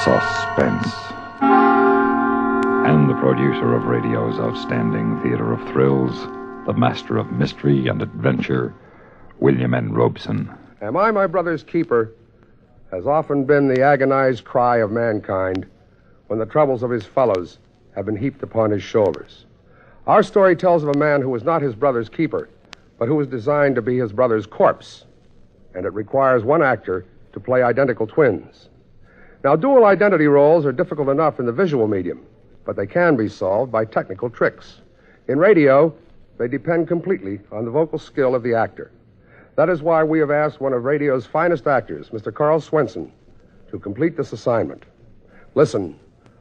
Suspense. And the producer of radio's outstanding theater of thrills, the master of mystery and adventure, William N. Robeson. Am I my brother's keeper has often been the agonized cry of mankind when the troubles of his fellows have been heaped upon his shoulders. Our story tells of a man who was not his brother's keeper, but who was designed to be his brother's corpse. And it requires one actor to play identical twins. Now, dual identity roles are difficult enough in the visual medium, but they can be solved by technical tricks. In radio, they depend completely on the vocal skill of the actor. That is why we have asked one of radio's finest actors, Mr. Carl Swenson, to complete this assignment. Listen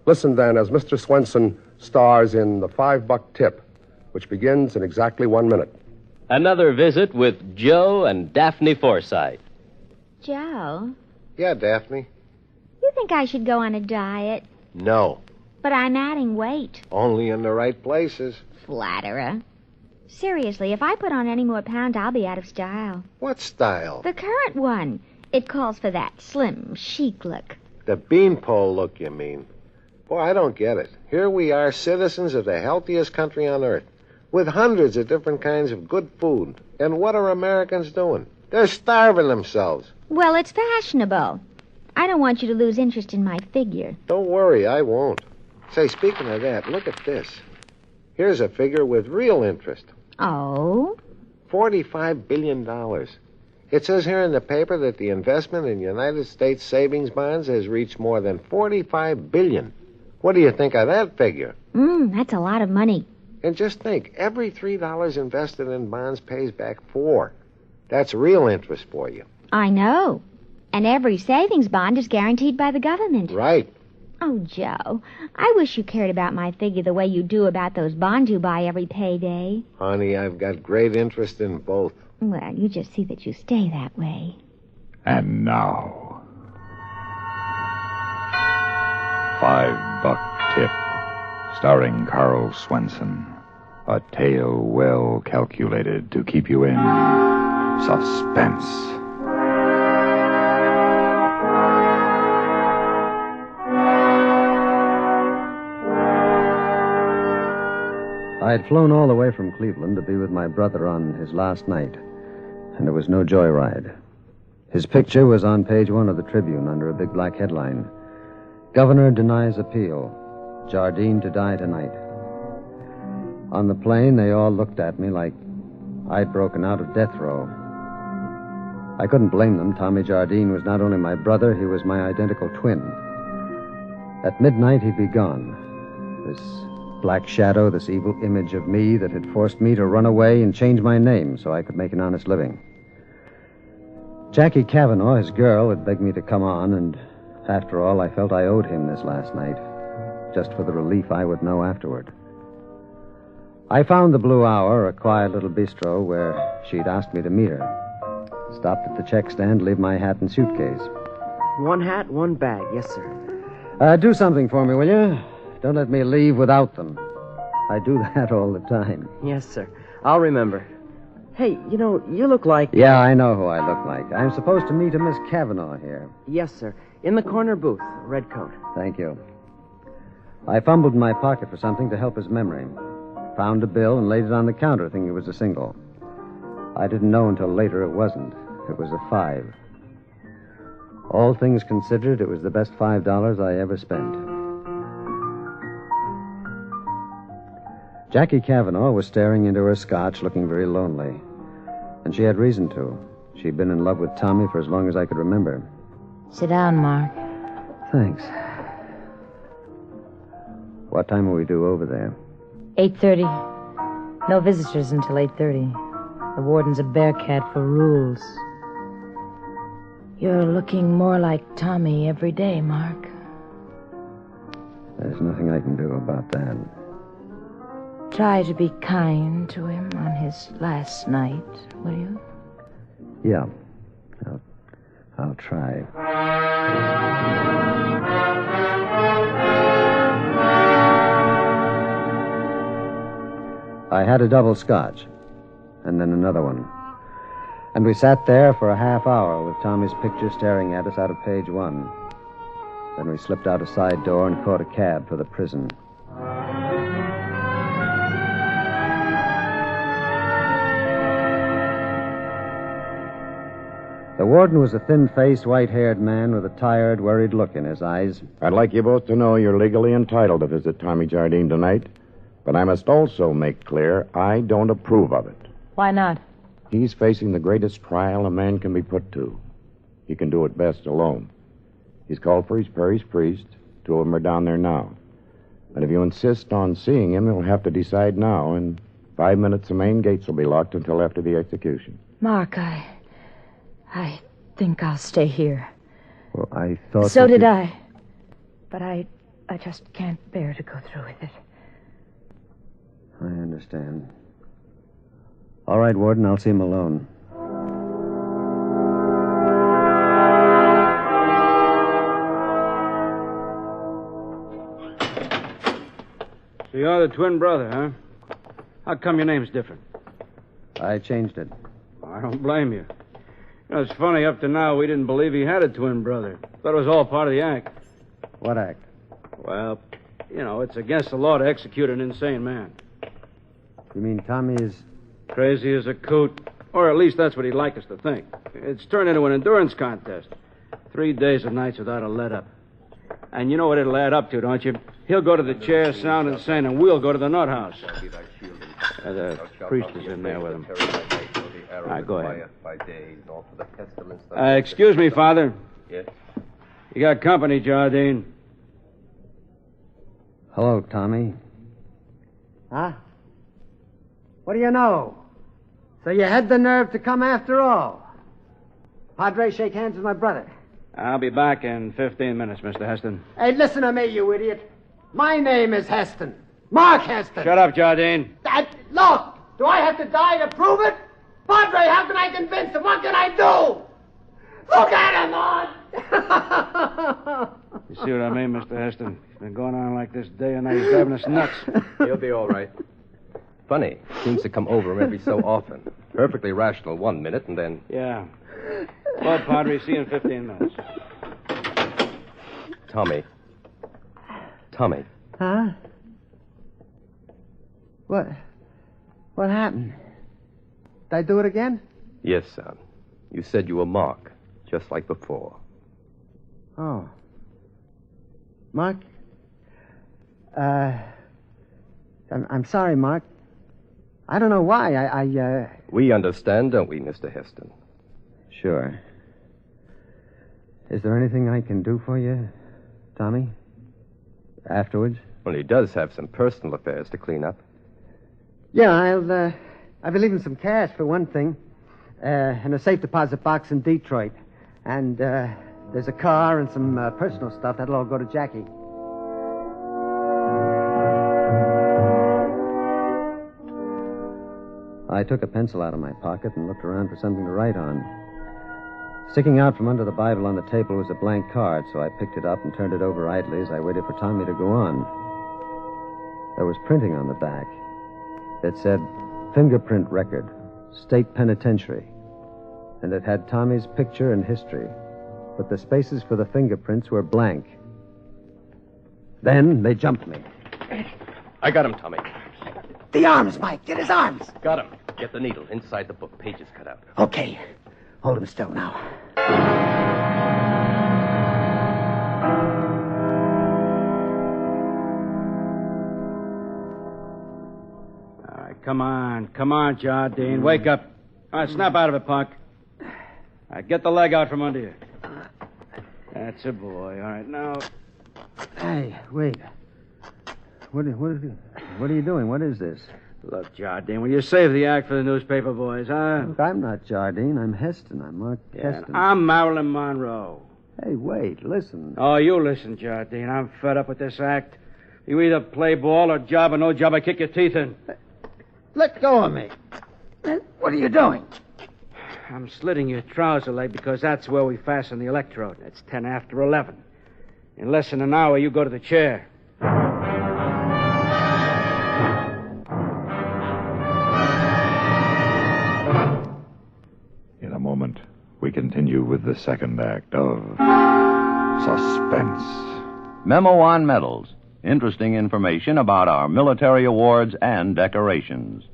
then as Mr. Swenson stars in The $5 Tip, which begins in exactly 1 minute. Another visit with Joe and Daphne Forsythe. Joe, Yeah, Daphne? you think I should go on a diet? No. But I'm adding weight. Only in the right places. Flatterer. Seriously, if I put on any more pounds, I'll be out of style. What style? The current one. It calls for that slim, chic look. The beanpole look, you mean. Boy, I don't get it. Here we are, citizens of the healthiest country on earth, with hundreds of different kinds of good food. And what are Americans doing? They're starving themselves. Well, it's fashionable. I don't want you to lose interest in my figure. Don't worry, I won't. Say, speaking of that, look at this. Here's a figure with real interest. Oh? $45 billion. It says here in the paper that the investment in United States savings bonds has reached more than $45 billion. What do you think of that figure? That's a lot of money. And just think, every $3 invested in bonds pays back $4. That's real interest for you. I know. And every savings bond is guaranteed by the government. Right. Oh, Joe, I wish you cared about my figure the way you do about those bonds you buy every payday. Honey, I've got great interest in both. Well, you just see that you stay that way. And now, $5 Tip, starring Carl Swenson. A tale well calculated to keep you in suspense. I had flown all the way from Cleveland to be with my brother on his last night, and it was no joyride. His picture was on page 1 of the Tribune under a big black headline. Governor denies appeal. Jardine to die tonight. On the plane, they all looked at me like I'd broken out of death row. I couldn't blame them. Tommy Jardine was not only my brother, he was my identical twin. At midnight, he'd be gone. This black shadow, this evil image of me that had forced me to run away and change my name so I could make an honest living. Jackie Cavanaugh, his girl, had begged me to come on, and after all, I felt I owed him this last night, just for the relief I would know afterward. I found the Blue Hour, a quiet little bistro where she'd asked me to meet her. Stopped at the check stand, leave my hat and suitcase. 1 hat, 1 bag. Yes, sir. Do something for me, will you? Don't let me leave without them. I do that all the time. Yes, sir. I'll remember. Hey, you look like... Yeah, I know who I look like. I'm supposed to meet a Miss Cavanaugh here. Yes, sir. In the corner booth. Red coat. Thank you. I fumbled in my pocket for something to help his memory. Found a bill and laid it on the counter, thinking it was a single. I didn't know until later it wasn't. It was a 5. All things considered, it was the best $5 I ever spent. Jackie Cavanaugh was staring into her scotch, looking very lonely. And she had reason to. She'd been in love with Tommy for as long as I could remember. Sit down, Mark. Thanks. What time will we do over there? 8:30. No visitors until 8:30. The warden's a bearcat for rules. You're looking more like Tommy every day, Mark. There's nothing I can do about that. Try to be kind to him on his last night, will you? Yeah. I'll try. I had a double scotch, and then another one. And we sat there for a half hour with Tommy's picture staring at us out of page 1. Then we slipped out a side door and caught a cab for the prison. The warden was a thin-faced, white-haired man with a tired, worried look in his eyes. I'd like you both to know you're legally entitled to visit Tommy Jardine tonight. But I must also make clear I don't approve of it. Why not? He's facing the greatest trial a man can be put to. He can do it best alone. He's called for his parish priest. 2 of them are down there now. And if you insist on seeing him, you'll have to decide now. In 5 minutes, the main gates will be locked until after the execution. Mark, I think I'll stay here. Well, I thought... So did I. But I just can't bear to go through with it. I understand. All right, Warden, I'll see him alone. So you're the twin brother, huh? How come your name's different? I changed it. I don't blame you. You know, it's funny, up to now, we didn't believe he had a twin brother. Thought it was all part of the act. What act? Well, you know, it's against the law to execute an insane man. You mean Tommy is... Crazy as a coot. Or at least that's what he'd like us to think. It's turned into an endurance contest. 3 days and nights without a let-up. And you know what it'll add up to, don't you? He'll go to the chair, sound insane, and we'll go to the nut house. The priest is in there with him. All right, go ahead. Excuse me, Father. Yes? You got company, Jardine. Hello, Tommy. Huh? What do you know? So you had the nerve to come after all. Padre, shake hands with my brother. I'll be back in 15 minutes, Mr. Heston. Hey, listen to me, you idiot. My name is Heston. Mark Heston. Shut up, Jardine. Look, do I have to die to prove it? Padre, how can I convince him? What can I do? Look at him, on. You see what I mean, Mr. Heston? It's been going on like this day and night. He's driving us nuts. He'll be all right. Funny. Seems to come over him every so often. Perfectly rational 1 minute, and then... Yeah. Well, Padre, see you in 15 minutes. Tommy. Tommy. Huh? What happened? Did I do it again? Yes, son. You said you were Mark, just like before. Oh. Mark? I'm sorry, Mark. I don't know why. We understand, don't we, Mr. Heston? Sure. Is there anything I can do for you, Tommy? Afterwards? Well, he does have some personal affairs to clean up. Yeah, I'll be leaving some cash for one thing. In a safe deposit box in Detroit. And, there's a car and some personal stuff. That'll all go to Jackie. I took a pencil out of my pocket and looked around for something to write on. Sticking out from under the Bible on the table was a blank card, so I picked it up and turned it over idly as I waited for Tommy to go on. There was printing on the back. It said, Fingerprint Record, State Penitentiary. And it had Tommy's picture and history, but the spaces for the fingerprints were blank. Then they jumped me. I got him, Tommy. The arms, Mike. Get his arms. Got him. Get the needle inside the book. Pages cut out. Okay. Hold him still now. All right, come on, Jardine. Wake up. All right, snap out of it, punk. All right, get the leg out from under you. That's a boy. All right, now... Hey, wait. What are you doing? What is this? Look, Jardine, will you save the act for the newspaper boys, huh? Look, I'm not Jardine. I'm Heston. I'm Mark Heston. I'm Marilyn Monroe. Hey, wait, listen. Oh, you listen, Jardine. I'm fed up with this act. You either play ball or job or no job, I kick your teeth in. Let go of me. What are you doing? I'm slitting your trouser leg because that's where we fasten the electrode. It's 10 after 11. In less than an hour, you go to the chair. In a moment, we continue with the second act of Suspense. Memo on Medals. Interesting information about our military awards and decorations.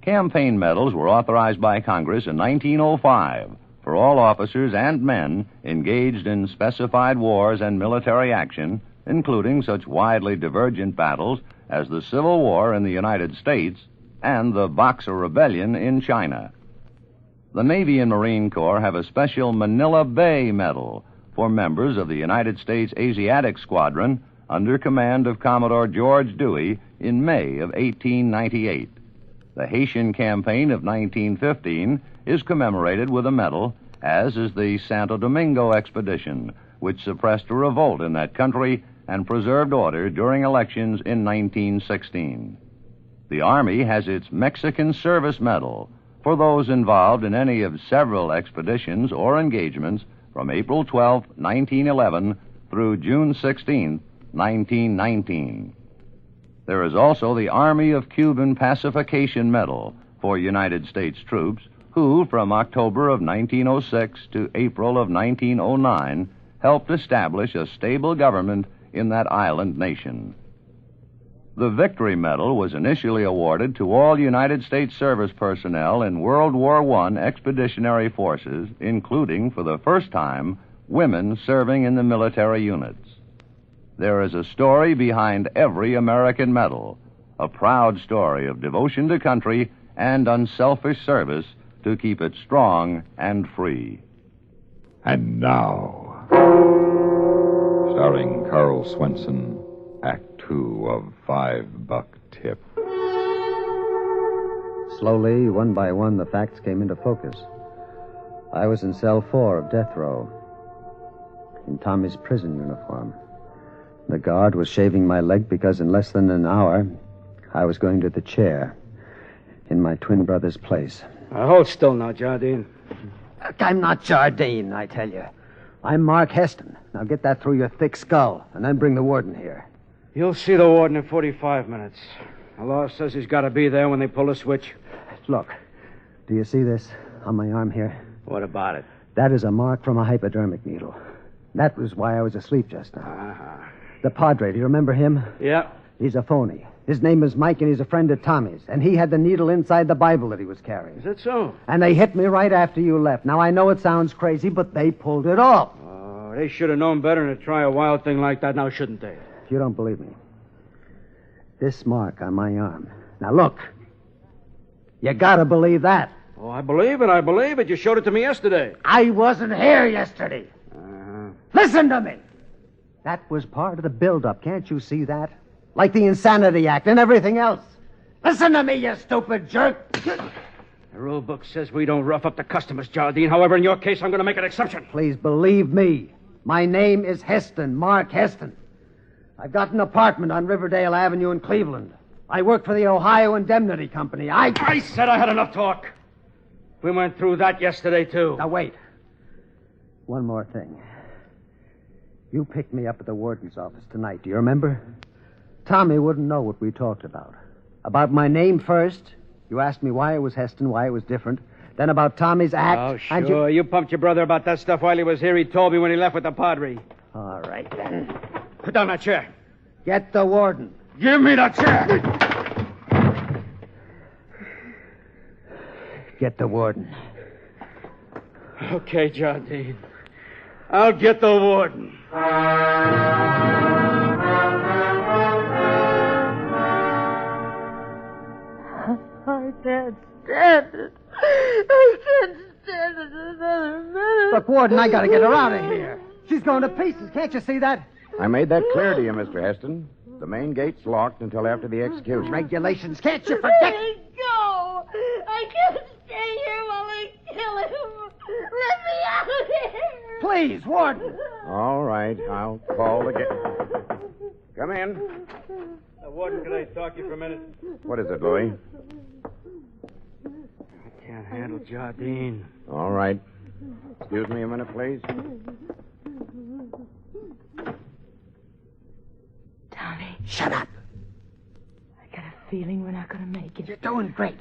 Campaign medals were authorized by Congress in 1905 for all officers and men engaged in specified wars and military action, including such widely divergent battles as the Civil War in the United States and the Boxer Rebellion in China. The Navy and Marine Corps have a special Manila Bay Medal for members of the United States Asiatic Squadron under command of Commodore George Dewey in May of 1898. The Haitian Campaign of 1915 is commemorated with a medal, as is the Santo Domingo Expedition, which suppressed a revolt in that country and preserved order during elections in 1916. The Army has its Mexican Service Medal for those involved in any of several expeditions or engagements from April 12, 1911 through June 16, 1919. There is also the Army of Cuban Pacification Medal for United States troops who, from October of 1906 to April of 1909, helped establish a stable government in that island nation. The Victory Medal was initially awarded to all United States service personnel in World War I expeditionary forces, including, for the first time, women serving in the military units. There is a story behind every American medal, a proud story of devotion to country and unselfish service to keep it strong and free. And now, starring Carl Swenson, Act Two of $5 Tip. Slowly, one by one, the facts came into focus. I was in cell 4 of death row, in Tommy's prison uniform. The guard was shaving my leg because in less than an hour, I was going to the chair in my twin brother's place. Hold still now, Jardine. Look, I'm not Jardine, I tell you. I'm Mark Heston. Now get that through your thick skull, and then bring the warden here. You'll see the warden in 45 minutes. The law says he's got to be there when they pull the switch. Look, do you see this on my arm here? What about it? That is a mark from a hypodermic needle. That was why I was asleep just now. Uh-huh. The Padre, do you remember him? Yeah. He's a phony. His name is Mike, and he's a friend of Tommy's. And he had the needle inside the Bible that he was carrying. Is that so? And they hit me right after you left. Now, I know it sounds crazy, but they pulled it off. Oh, they should have known better than to try a wild thing like that now, shouldn't they? If you don't believe me, this mark on my arm. Now, look. You gotta believe that. Oh, I believe it. You showed it to me yesterday. I wasn't here yesterday. Uh-huh. Listen to me. That was part of the build-up. Can't you see that? Like the Insanity Act and everything else. Listen to me, you stupid jerk. The rule book says we don't rough up the customers, Jardine. However, in your case, I'm going to make an exception. Please believe me. My name is Heston, Mark Heston. I've got an apartment on Riverdale Avenue in Cleveland. I work for the Ohio Indemnity Company. I said I had enough talk. We went through that yesterday, too. Now, wait. One more thing. You picked me up at the warden's office tonight. Do you remember? Tommy wouldn't know what we talked about. About my name first. You asked me why it was Heston, why it was different. Then about Tommy's act. Oh, sure. You pumped your brother about that stuff while he was here. He told me when he left with the Padre. All right, then. Put down that chair. Get the warden. Give me that chair. Get the warden. Okay, Jardine. I'll get the warden. I can't stand it. I can't stand it another minute. Look, warden, I gotta get her out of here. She's going to pieces. Can't you see that? I made that clear to you, Mr. Heston. The main gate's locked until after the execution. Regulations. Can't you forget? Let me go. I can't stay here while they kill him. Let me out of here. Please, warden. All right, I'll call the gate. Come in. Warden, can I talk to you for a minute? What is it, Louis? I can't handle Jardine. All right. Excuse me a minute, please. Tommy. Shut up. I got a feeling we're not going to make it. You're doing great.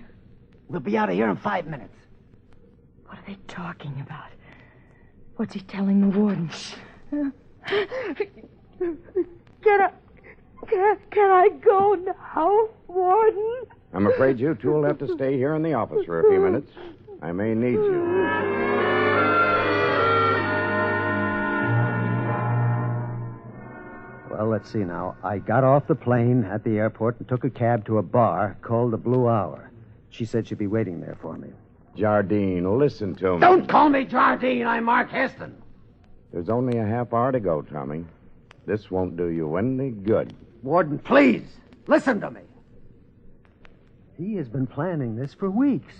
We'll be out of here in 5 minutes. What are they talking about? What's he telling the warden? Can I go now, Warden? I'm afraid you two will have to stay here in the office for a few minutes. I may need you. Well, let's see now. I got off the plane at the airport and took a cab to a bar called the Blue Hour. She said she'd be waiting there for me. Jardine, listen to me. Don't call me Jardine. I'm Mark Heston. There's only a half hour to go, Tommy. This won't do you any good. Warden, please, listen to me. He has been planning this for weeks.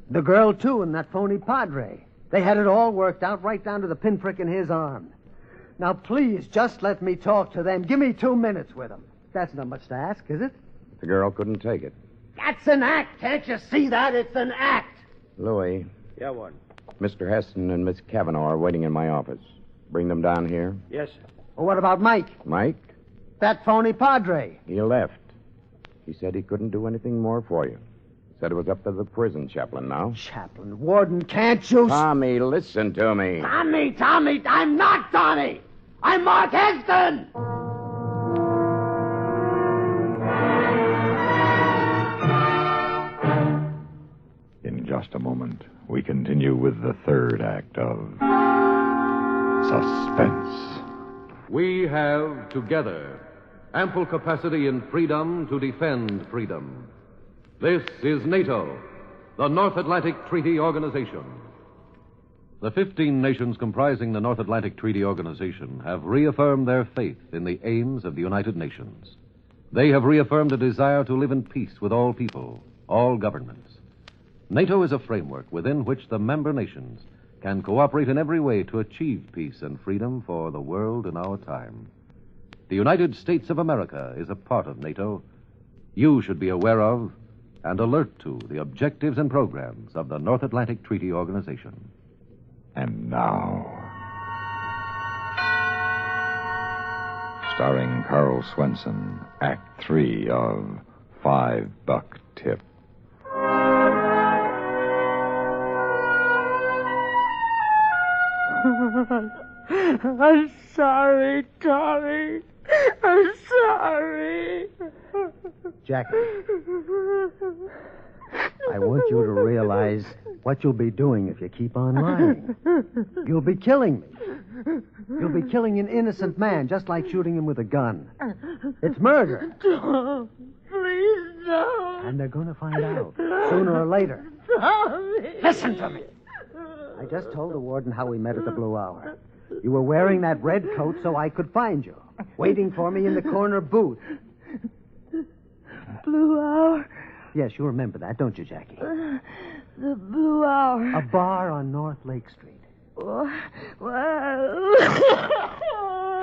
The girl, too, and that phony padre. They had it all worked out right down to the pinprick in his arm. Now, please, just let me talk to them. Give me 2 minutes with them. That's not much to ask, is it? The girl couldn't take it. That's an act. Can't you see that? It's an act. Louis. Yeah, Warden. Mr. Heston and Miss Cavanaugh are waiting in my office. Bring them down here. Yes, sir. Well, what about Mike? Mike? That phony padre. He left. He said he couldn't do anything more for you. Said it was up to the prison chaplain now. Chaplain, Warden, can't you... Tommy, listen to me. Tommy, I'm not Tommy. I'm Mark Heston. In just a moment, we continue with the third act of Suspense. We have, together, ample capacity and freedom to defend freedom. This is NATO, the North Atlantic Treaty Organization. The 15 nations comprising the North Atlantic Treaty Organization have reaffirmed their faith in the aims of the United Nations. They have reaffirmed a desire to live in peace with all people, all governments. NATO is a framework within which the member nations can cooperate in every way to achieve peace and freedom for the world in our time. The United States of America is a part of NATO. You should be aware of and alert to the objectives and programs of the North Atlantic Treaty Organization. And now, starring Carl Swenson, Act 3 of $5 Tip. I'm sorry, Tommy. I'm sorry. Jackie, I want you to realize what you'll be doing if you keep on lying. You'll be killing me. You'll be killing an innocent man, just like shooting him with a gun. It's murder. Don't. Please don't. And they're going to find out, sooner or later. Tommy. Listen to me. I just told the warden how we met at the Blue Hour. You were wearing that red coat so I could find you, waiting for me in the corner booth. Blue Hour? Yes, you remember that, don't you, Jackie? The Blue Hour. A bar on North Lake Street. Well...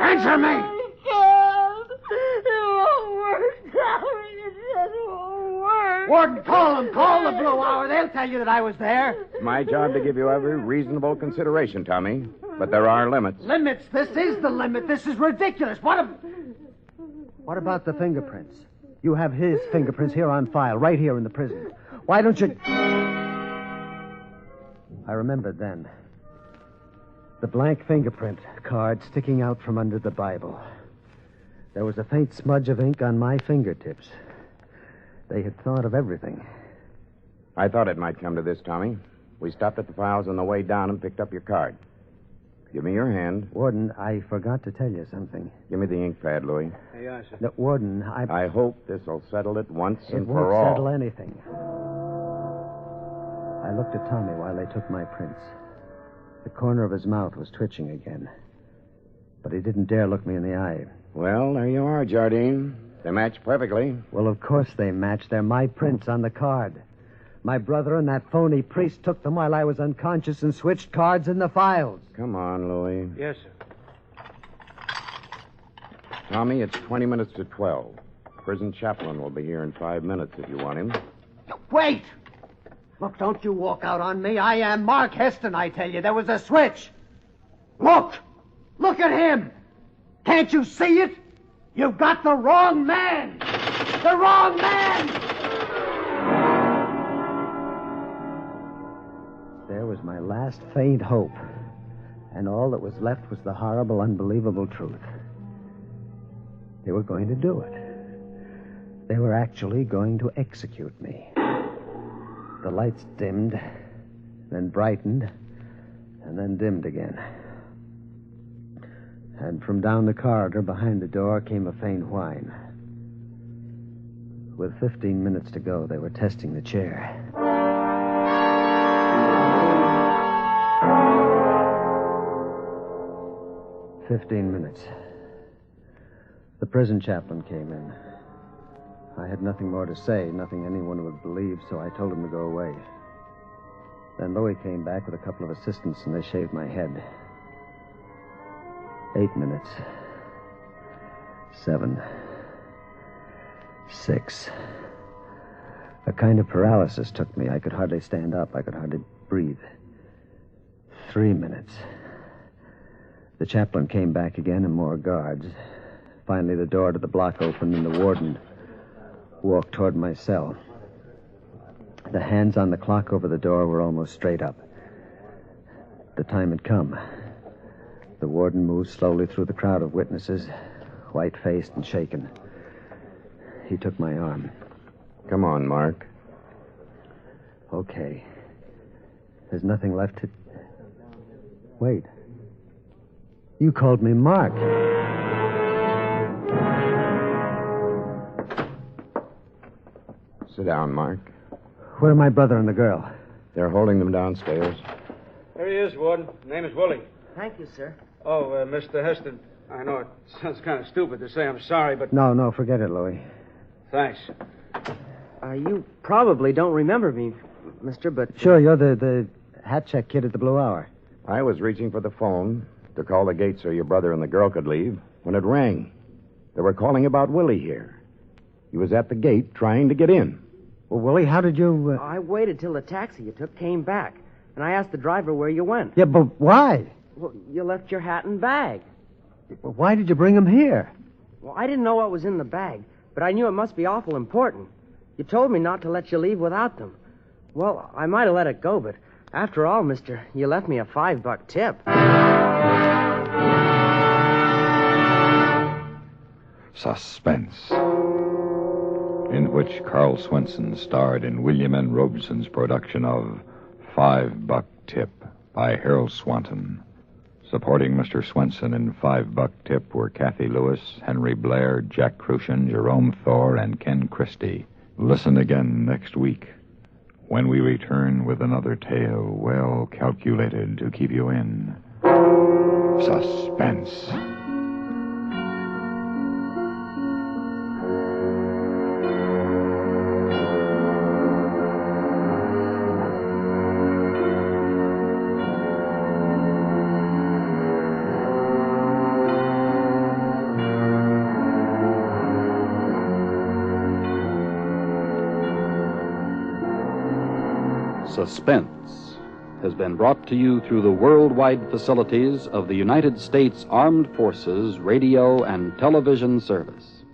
Answer me! It won't work, Tommy. It just won't work. Warden, call them. Call the Blue Hour. They'll tell you that I was there. It's my job to give you every reasonable consideration, Tommy. But there are limits. Limits? This is the limit. This is ridiculous. What about the fingerprints? You have his fingerprints here on file, right here in the prison. Why don't you... I remembered then. The blank fingerprint card sticking out from under the Bible. There was a faint smudge of ink on my fingertips. They had thought of everything. I thought it might come to this, Tommy. We stopped at the files on the way down and picked up your card. Give me your hand. Warden, I forgot to tell you something. Give me the ink pad, Louis. Hey, yes, sir. No, Warden, I hope this'll settle it once and It for won't all. settle anything. I looked at Tommy while they took my prints. The corner of his mouth was twitching again. But he didn't dare look me in the eye. Well, there you are, Jardine. They match perfectly. Well, of course they match. They're my prints on the card. My brother and that phony priest took them while I was unconscious and switched cards in the files. Come on, Louis. Yes, sir. Tommy, it's 20 minutes to 12. Prison chaplain will be here in 5 minutes if you want him. Wait! Look, don't you walk out on me. I am Mark Heston, I tell you. There was a switch. Look! Look at him! Can't you see it? You've got the wrong man! The wrong man! There was my last faint hope. And all that was left was the horrible, unbelievable truth. They were going to do it. They were actually going to execute me. The lights dimmed, then brightened, and then dimmed again. And from down the corridor behind the door came a faint whine. With 15 minutes to go, they were testing the chair. 15 minutes. The prison chaplain came in. I had nothing more to say, nothing anyone would believe, so I told him to go away. Then Louis came back with a couple of assistants, and they shaved my head. 8 minutes. 7. 6. A kind of paralysis took me. I could hardly stand up. I could hardly breathe. 3 minutes. The chaplain came back again, and more guards. Finally, the door to the block opened, and the warden walked toward my cell. The hands on the clock over the door were almost straight up. The time had come. The warden moved slowly through the crowd of witnesses, white-faced and shaken. He took my arm. Come on, Mark. Okay. There's nothing left to... Wait. You called me Mark. Sit down, Mark. Where are my brother and the girl? They're holding them downstairs. There he is, Warden. Name is Willie. Thank you, sir. Oh, Mr. Heston, I know it sounds kind of stupid to say I'm sorry, but... No, forget it, Louis. Thanks. You probably don't remember me, mister, but... Sure, you're the hat check kid at the Blue Hour. I was reaching for the phone to call the gate so your brother and the girl could leave when it rang. They were calling about Willie here. He was at the gate trying to get in. Well, Willie, how did you... I waited till the taxi you took came back, and I asked the driver where you went. Yeah, but why? Well, you left your hat and bag. Well, why did you bring him here? Well, I didn't know what was in the bag, but I knew it must be awful important. You told me not to let you leave without them. Well, I might have let it go, but after all, mister, you left me a $5 tip. Suspense, in which Carl Swenson starred in William N. Robeson's production of $5 Tip by Harold Swanton. Supporting Mr. Swenson in $5 Tip were Kathy Lewis, Henry Blair, Jack Crucian, Jerome Thor, and Ken Christie. Listen again next week when we return with another tale well calculated to keep you in suspense. Suspense has been brought to you through the worldwide facilities of the United States Armed Forces Radio and Television Service.